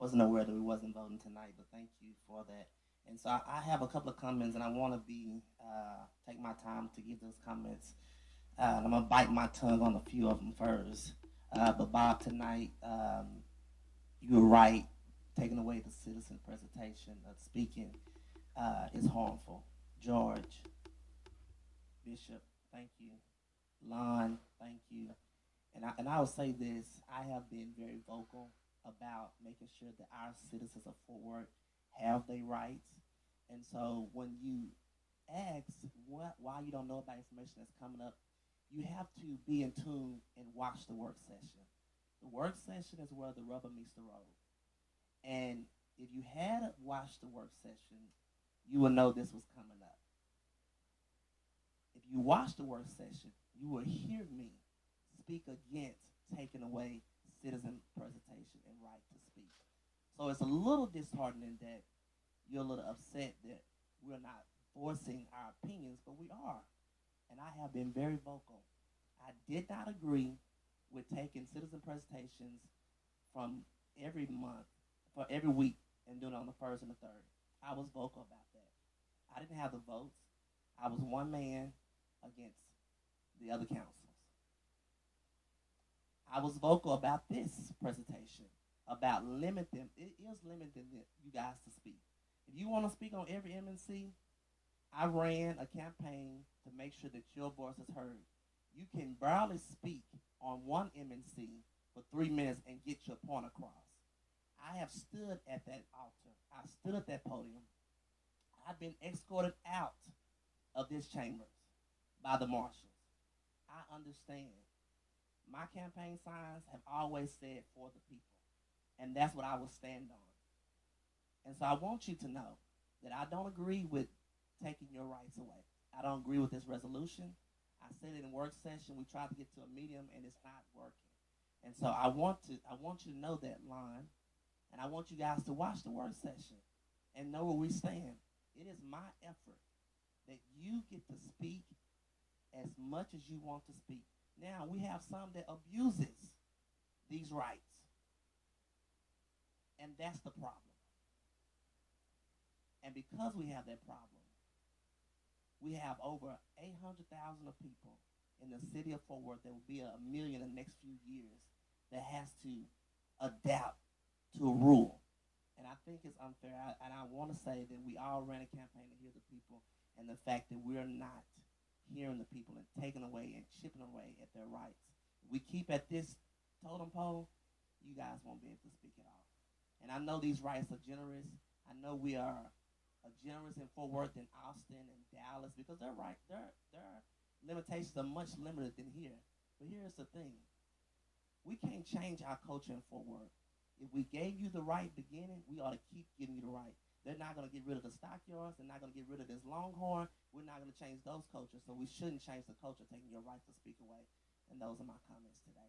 wasn't aware that we wasn't voting tonight, but thank you for that. And so I have a couple of comments, and I want to be take my time to give those comments. And I'm gonna bite my tongue on a few of them first. But Bob, tonight you were right. Taking away the citizen presentation of speaking is harmful. George, Bishop, thank you. Lon, thank you. And I will say this: I have been very vocal about making sure that our citizens of Fort Worth have their rights. And so when you ask why you don't know about information that's coming up, you have to be in tune and watch the work session. The work session is where the rubber meets the road. And if you had watched the work session, you would know this was coming up. If you watch the work session, you will hear me speak against taking away citizen presentation and right to speak. So it's a little disheartening that you're a little upset that we're not forcing our opinions, but we are. And I have been very vocal. I did not agree with taking citizen presentations from every month, for every week, and doing it on the first and the third. I was vocal about that. I didn't have the votes. I was one man against the other councils. I was vocal about this presentation, about limiting, it is limiting you guys to speak. If you want to speak on every MNC, I ran a campaign to make sure that your voice is heard. You can barely speak on one MNC for 3 minutes and get your point across. I have stood at that altar. I stood at that podium. I've been escorted out of this chambers by the marshals. I understand. My campaign signs have always said for the people, and that's what I will stand on. And so I want you to know that I don't agree with taking your rights away. I don't agree with this resolution. I said it in work session. We tried to get to a medium, and it's not working. And so I want you to know that line, and I want you guys to watch the work session and know where we stand. It is my effort that you get to speak as much as you want to speak. Now we have some that abuses these rights, and that's the problem. And because we have that problem, we have over 800,000 of people in the city of Fort Worth that will be a million in the next few years that has to adapt to a rule. And I think it's unfair. And I want to say that we all ran a campaign to hear the people, and the fact that we're not hearing the people and taking away and chipping away at their rights. If we keep at this totem pole, you guys won't be able to speak at all. And I know these rights are generous. I know we are generous in Fort Worth and Austin and Dallas because their limitations are much limited than here. But here's the thing: we can't change our culture in Fort Worth. If we gave you the right beginning, we ought to keep giving you the right. They're not going to get rid of the stockyards. They're not going to get rid of this longhorn. We're not going to change those cultures. So we shouldn't change the culture, taking your right to speak away. And those are my comments today.